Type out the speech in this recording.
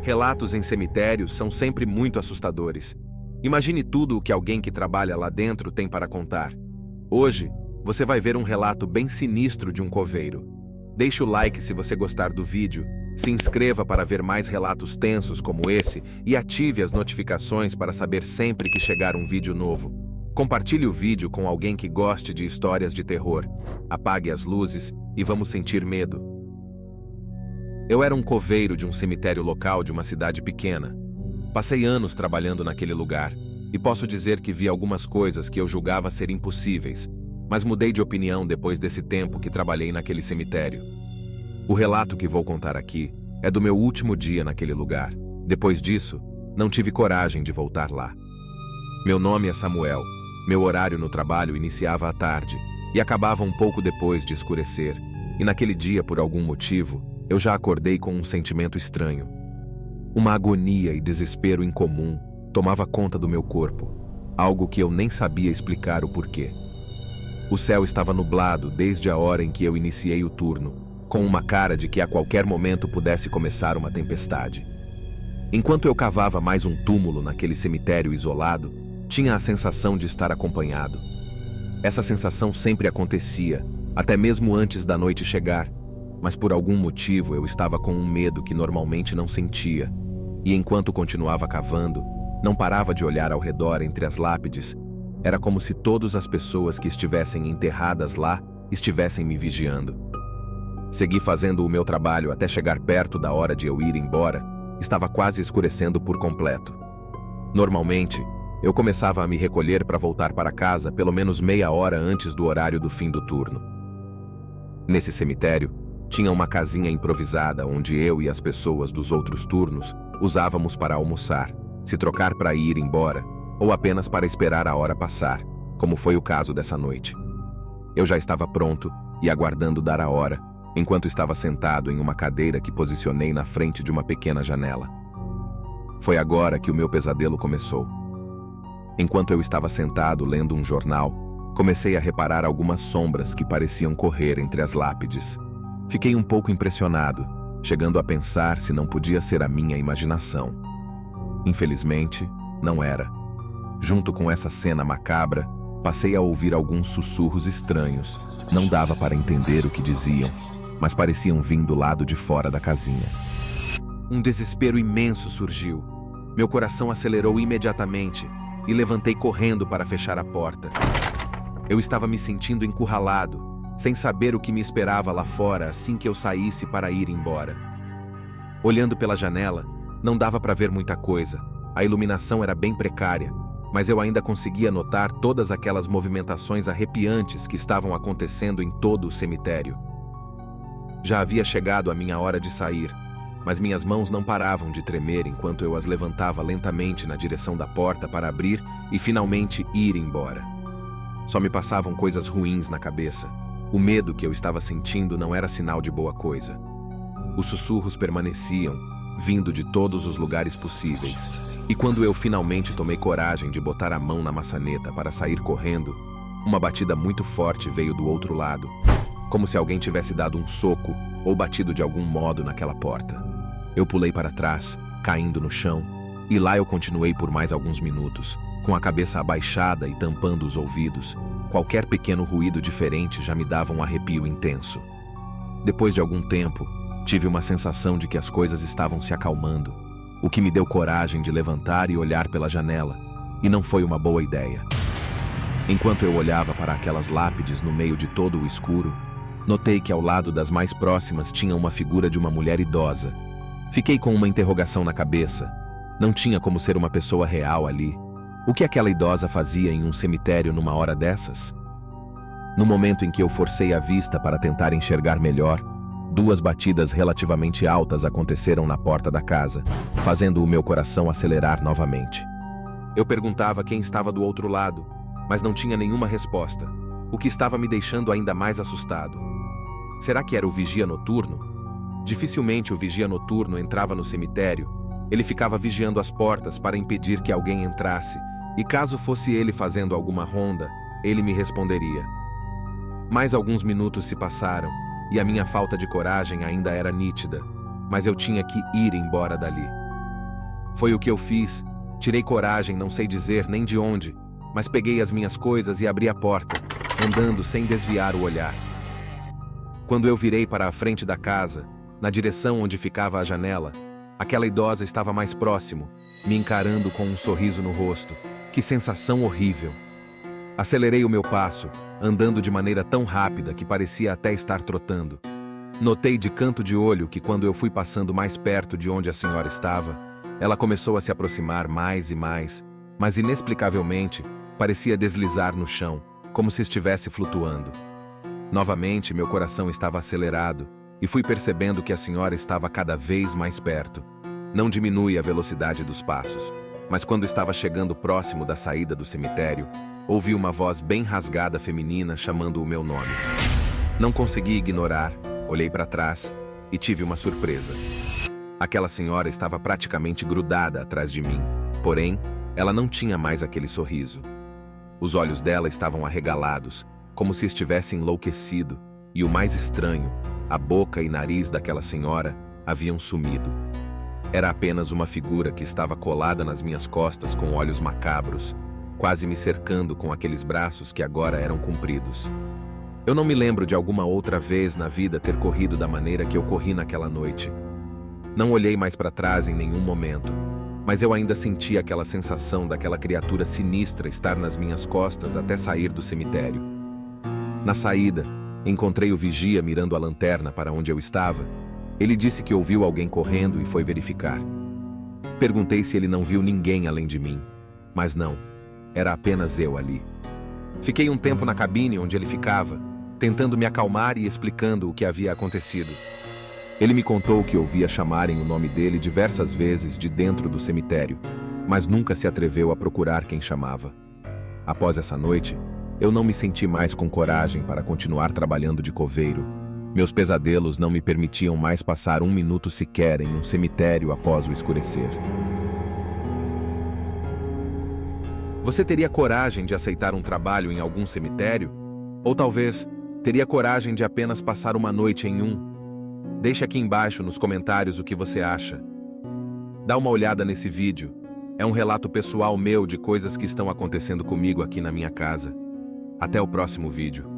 Relatos em cemitérios são sempre muito assustadores. Imagine tudo o que alguém que trabalha lá dentro tem para contar. Hoje, você vai ver um relato bem sinistro de um coveiro. Deixe o like se você gostar do vídeo, se inscreva para ver mais relatos tensos como esse e ative as notificações para saber sempre que chegar um vídeo novo. Compartilhe o vídeo com alguém que goste de histórias de terror. Apague as luzes e vamos sentir medo. Eu era um coveiro de um cemitério local de uma cidade pequena. Passei anos trabalhando naquele lugar e posso dizer que vi algumas coisas que eu julgava ser impossíveis, mas mudei de opinião depois desse tempo que trabalhei naquele cemitério. O relato que vou contar aqui é do meu último dia naquele lugar. Depois disso, não tive coragem de voltar lá. Meu nome é Samuel. Meu horário no trabalho iniciava à tarde e acabava um pouco depois de escurecer, e naquele dia, por algum motivo, eu já acordei com um sentimento estranho. Uma agonia e desespero incomum tomava conta do meu corpo, algo que eu nem sabia explicar o porquê. O céu estava nublado desde a hora em que eu iniciei o turno, com uma cara de que a qualquer momento pudesse começar uma tempestade. Enquanto eu cavava mais um túmulo naquele cemitério isolado, tinha a sensação de estar acompanhado. Essa sensação sempre acontecia, até mesmo antes da noite chegar, mas por algum motivo eu estava com um medo que normalmente não sentia, e enquanto continuava cavando, não parava de olhar ao redor entre as lápides. Era como se todas as pessoas que estivessem enterradas lá estivessem me vigiando. Segui fazendo o meu trabalho até chegar perto da hora de eu ir embora. Estava quase escurecendo por completo. Normalmente, eu começava a me recolher para voltar para casa pelo menos meia hora antes do horário do fim do turno. Nesse cemitério, tinha uma casinha improvisada onde eu e as pessoas dos outros turnos usávamos para almoçar, se trocar para ir embora, ou apenas para esperar a hora passar, como foi o caso dessa noite. Eu já estava pronto e aguardando dar a hora, enquanto estava sentado em uma cadeira que posicionei na frente de uma pequena janela. Foi agora que o meu pesadelo começou. Enquanto eu estava sentado lendo um jornal, comecei a reparar algumas sombras que pareciam correr entre as lápides. Fiquei um pouco impressionado, chegando a pensar se não podia ser a minha imaginação. Infelizmente, não era. Junto com essa cena macabra, passei a ouvir alguns sussurros estranhos. Não dava para entender o que diziam, mas pareciam vir do lado de fora da casinha. Um desespero imenso surgiu. Meu coração acelerou imediatamente e levantei correndo para fechar a porta. Eu estava me sentindo encurralado, sem saber o que me esperava lá fora assim que eu saísse para ir embora. Olhando pela janela, não dava para ver muita coisa. A iluminação era bem precária, mas eu ainda conseguia notar todas aquelas movimentações arrepiantes que estavam acontecendo em todo o cemitério. Já havia chegado a minha hora de sair, mas minhas mãos não paravam de tremer enquanto eu as levantava lentamente na direção da porta para abrir e finalmente ir embora. Só me passavam coisas ruins na cabeça. O medo que eu estava sentindo não era sinal de boa coisa. Os sussurros permaneciam, vindo de todos os lugares possíveis. E quando eu finalmente tomei coragem de botar a mão na maçaneta para sair correndo, uma batida muito forte veio do outro lado, como se alguém tivesse dado um soco ou batido de algum modo naquela porta. Eu pulei para trás, caindo no chão, e lá eu continuei por mais alguns minutos, com a cabeça abaixada e tampando os ouvidos. Qualquer pequeno ruído diferente já me dava um arrepio intenso. Depois de algum tempo, tive uma sensação de que as coisas estavam se acalmando, o que me deu coragem de levantar e olhar pela janela, e não foi uma boa ideia. Enquanto eu olhava para aquelas lápides no meio de todo o escuro, notei que ao lado das mais próximas tinha uma figura de uma mulher idosa. Fiquei com uma interrogação na cabeça. Não tinha como ser uma pessoa real ali. O que aquela idosa fazia em um cemitério numa hora dessas? No momento em que eu forcei a vista para tentar enxergar melhor, duas batidas relativamente altas aconteceram na porta da casa, fazendo o meu coração acelerar novamente. Eu perguntava quem estava do outro lado, mas não tinha nenhuma resposta, o que estava me deixando ainda mais assustado. Será que era o vigia noturno? Dificilmente o vigia noturno entrava no cemitério. Ele ficava vigiando as portas para impedir que alguém entrasse, e caso fosse ele fazendo alguma ronda, ele me responderia. Mais alguns minutos se passaram, e a minha falta de coragem ainda era nítida, mas eu tinha que ir embora dali. Foi o que eu fiz. Tirei coragem, não sei dizer nem de onde, mas peguei as minhas coisas e abri a porta, andando sem desviar o olhar. Quando eu virei para a frente da casa, na direção onde ficava a janela, aquela idosa estava mais próximo, me encarando com um sorriso no rosto. Que sensação horrível! Acelerei o meu passo, andando de maneira tão rápida que parecia até estar trotando. Notei de canto de olho que quando eu fui passando mais perto de onde a senhora estava, ela começou a se aproximar mais e mais, mas inexplicavelmente parecia deslizar no chão, como se estivesse flutuando. Novamente, meu coração estava acelerado e fui percebendo que a senhora estava cada vez mais perto. Não diminui a velocidade dos passos, mas quando estava chegando próximo da saída do cemitério, ouvi uma voz bem rasgada feminina chamando o meu nome. Não consegui ignorar, olhei para trás e tive uma surpresa. Aquela senhora estava praticamente grudada atrás de mim, porém, ela não tinha mais aquele sorriso. Os olhos dela estavam arregalados, como se estivesse enlouquecido, e o mais estranho, a boca e nariz daquela senhora haviam sumido. Era apenas uma figura que estava colada nas minhas costas com olhos macabros, quase me cercando com aqueles braços que agora eram compridos. Eu não me lembro de alguma outra vez na vida ter corrido da maneira que eu corri naquela noite. Não olhei mais para trás em nenhum momento, mas eu ainda sentia aquela sensação daquela criatura sinistra estar nas minhas costas até sair do cemitério. Na saída, encontrei o vigia mirando a lanterna para onde eu estava. Ele disse que ouviu alguém correndo e foi verificar. Perguntei se ele não viu ninguém além de mim, mas não, era apenas eu ali. Fiquei um tempo na cabine onde ele ficava, tentando me acalmar e explicando o que havia acontecido. Ele me contou que ouvia chamarem o nome dele diversas vezes de dentro do cemitério, mas nunca se atreveu a procurar quem chamava. Após essa noite, eu não me senti mais com coragem para continuar trabalhando de coveiro. Meus pesadelos não me permitiam mais passar um minuto sequer em um cemitério após o escurecer. Você teria coragem de aceitar um trabalho em algum cemitério? Ou talvez, teria coragem de apenas passar uma noite em um? Deixe aqui embaixo nos comentários o que você acha. Dá uma olhada nesse vídeo. É um relato pessoal meu de coisas que estão acontecendo comigo aqui na minha casa. Até o próximo vídeo.